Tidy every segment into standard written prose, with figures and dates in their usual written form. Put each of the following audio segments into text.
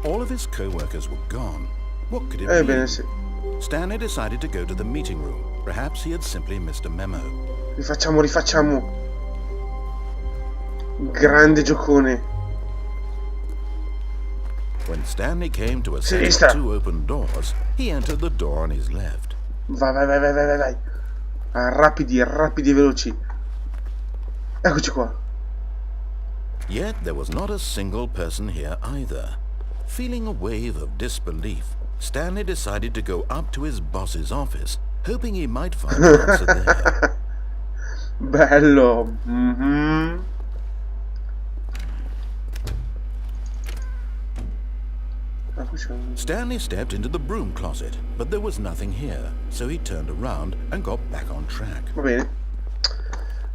All of his co-workers were gone. What could it Ebbene mean? sì. Stanley decided to go to the meeting room. Perhaps he had simply missed a memo. Rifacciamo. Grande giocone. When Stanley came to a set Sinistra. of 2 open doors, he entered the door on his left. Vai. Rapidi e veloci. Eccoci qua. Yet there was not a single person here either. Feeling a wave of disbelief, Stanley decided to go up to his boss's office, hoping he might find an answer there. Bello. Stanley stepped into the broom closet, but there was nothing here, so he turned around and got back on track.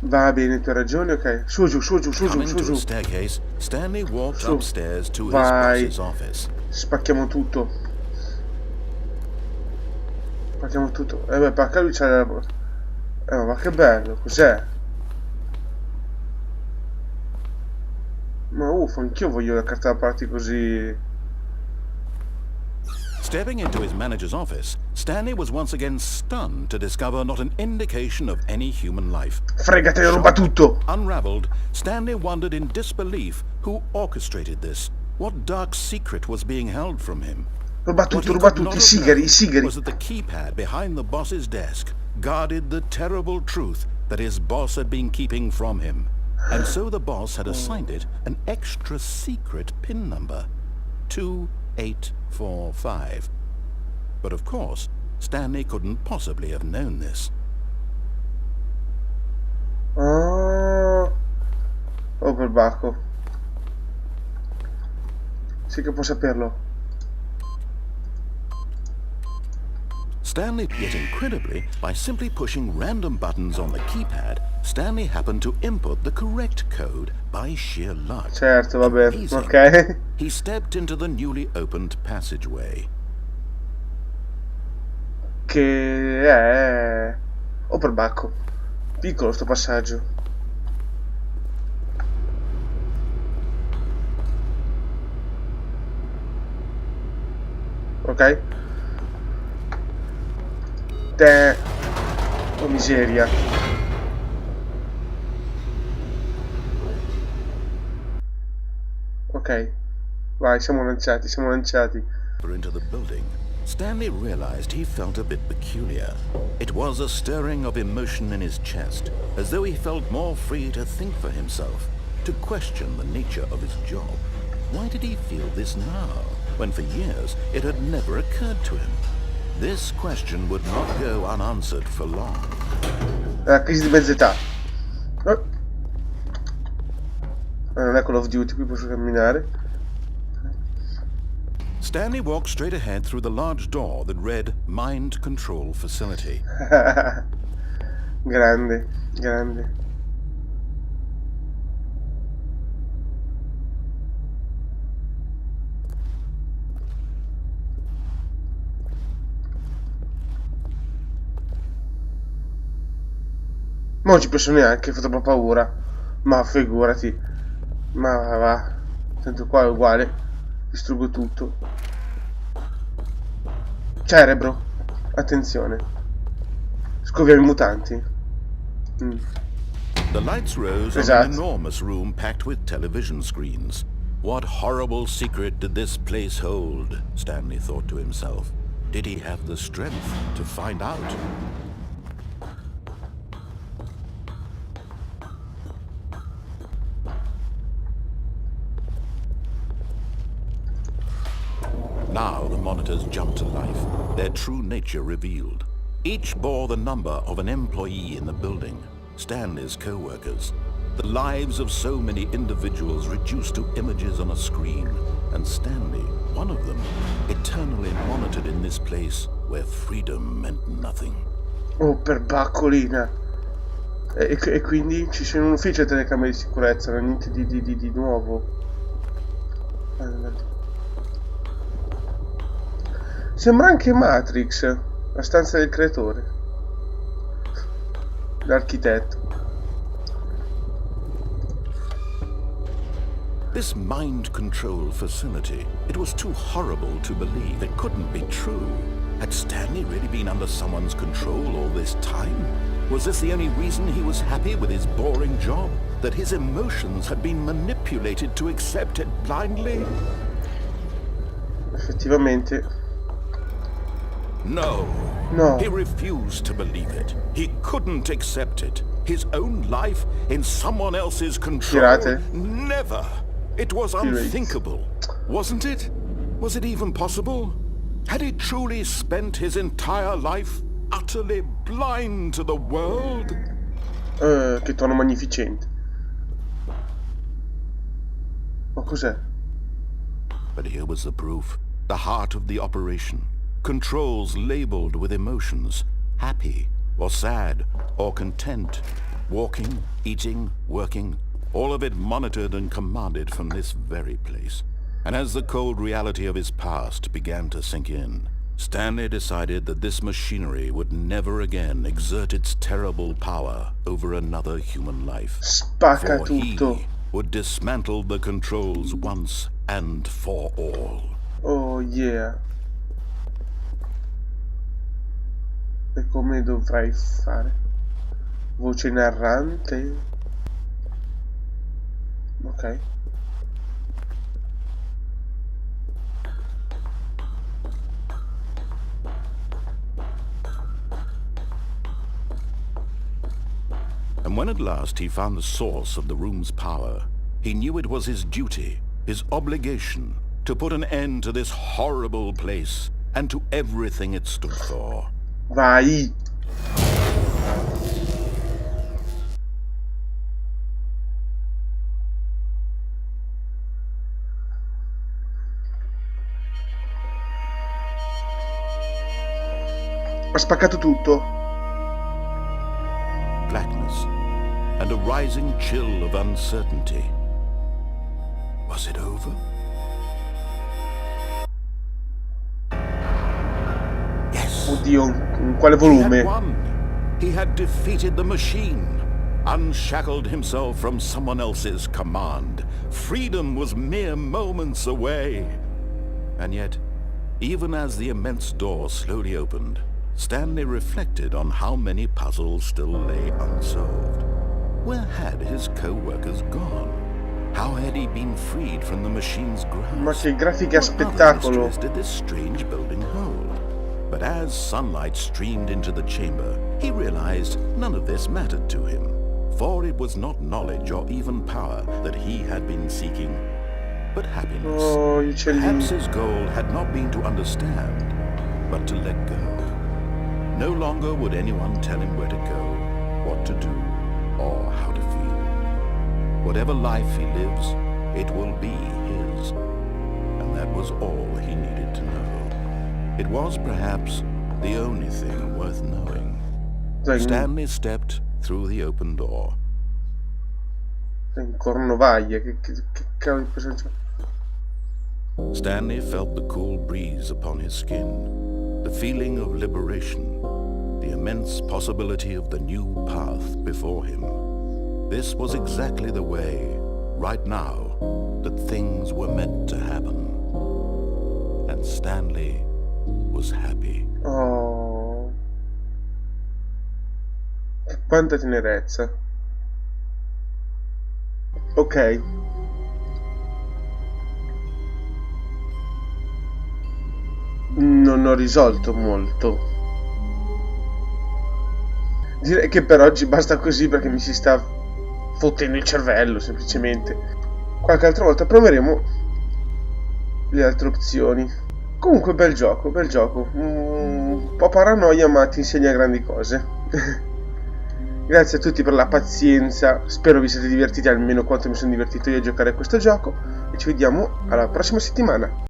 Va bene, tu hai ragione, ok. Su giù. Coming to a staircase, Stanley walked Su. upstairs to his Vai. boss's office. Spacchiamo tutto. Perché lui c'ha la... ma che bello, cos'è? Ma anch'io voglio la carta da party così... Stepping into his manager's office, Stanley was once again stunned to discover not an indication of any human life. Fregatene, ruba tutto! Unraveled, Stanley wondered in disbelief who orchestrated this. What dark secret was being held from him? Ruba tutti, i sigari. Was that the keypad behind the boss's desk guarded the terrible truth that his boss had been keeping from him. And so the boss had assigned it an extra secret PIN number. 2845. But of course, Stanley couldn't possibly have known this. Oh, per bacco. Sì che può saperlo. Stanley, yet incredibly, by simply pushing random buttons on the keypad, Stanley happened to input the correct code by sheer luck. Certo, vabbè, Amazing. ok. He stepped into the newly opened passageway. Che è... Oh, per bacco. Piccolo sto passaggio. Ok. Oh, miseria. Ok. Vai, siamo lanciati. Into the building, Stanley realized he felt a bit peculiar. It was a stirring of emotion in his chest, as though he felt more free to think for himself, to question the nature of his job. Why did he feel this now, when for years it had never occurred to him? This question would not go unanswered for long. La crisi di mezz'età. Non è Call of Duty, qui posso camminare. Stanley walked straight ahead through the large door that read Mind Control Facility. Grande. Non ci penso neanche, fa troppa paura. Ma figurati. Ma va. Tanto qua è uguale. Distruggo tutto. Cerebro. Attenzione. Scoviamo i mutanti. The lights rose on an enormous room packed with television screens. What horrible secret did this place hold? Stanley thought to himself. Did he have the strength to find out? Now the monitors jumped to life, their true nature revealed. Each bore the number of an employee in the building, Stanley's co-workers. The lives of so many individuals reduced to images on a screen, and Stanley, one of them, eternally monitored in this place where freedom meant nothing. Oh, per baccolina. E quindi ci sono in un ufficio di telecamere di sicurezza, non niente di nuovo. Sembra anche Matrix, la stanza del creatore, l'architetto. This mind control facility, it was too horrible to believe. It couldn't be true. Had Stanley really been under someone's control all this time? Was this the only reason he was happy with his boring job? That his emotions had been manipulated to accept it blindly? Effettivamente. No. No. He refused to believe it. He couldn't accept it. His own life in someone else's control? Tirate. Never. It was unthinkable. Wasn't it? Was it even possible? Had he truly spent his entire life utterly blind to the world? Che tono magnificente. Ma cos'è? But here was the proof. The heart of the operation. Controls labeled with emotions. Happy, or sad, or content. Walking, eating, working. All of it monitored and commanded from this very place. And as the cold reality of his past began to sink in, Stanley decided that this machinery would never again exert its terrible power over another human life. Spacca For tutto. he would dismantle the controls once and for all. Oh yeah. E come dovrai fare? Voce narrante? Ok. And when at last he found the source of the room's power, he knew it was his duty, his obligation, to put an end to this horrible place and to everything it stood for. Vai! Ha spaccato tutto. Blackness and a rising chill of uncertainty. Was it over? Yes. Oddio, in quale He had volume? won. He had defeated the machine, unshackled himself from someone else's command. Freedom was mere moments away. And yet, even as the immense door slowly opened, Stanley reflected on how many puzzles still lay unsolved. Where had his co-workers gone? How had he been freed from the machine's grasp? Ma che grafiche a What other spettacolo! mysteries did this strange building hold? But as sunlight streamed into the chamber, he realized none of this mattered to him, for it was not knowledge or even power that he had been seeking, but happiness. Oh, gli Perhaps uccellini. his goal had not been to understand, but to let go. No longer would anyone tell him where to go, what to do, or how to feel. Whatever life he lives, it will be his. And that was all he needed to know. It was perhaps the only thing worth knowing. Stanley stepped through the open door. In cornovaglia, che cavolo di personaggio. Stanley felt the cool breeze upon his skin, the feeling of liberation, the immense possibility of the new path before him. This was exactly the way, right now, that things were meant to happen. And Stanley was happy. Oh. Quanta tenerezza. Ok. Non ho risolto molto. Direi che per oggi basta così perché mi si sta fottendo il cervello, semplicemente. Qualche altra volta proveremo le altre opzioni. Comunque bel gioco, bel gioco. Un po' paranoia, ma ti insegna grandi cose. Grazie a tutti per la pazienza. Spero vi siate divertiti almeno quanto mi sono divertito io a giocare a questo gioco. E ci vediamo alla prossima settimana.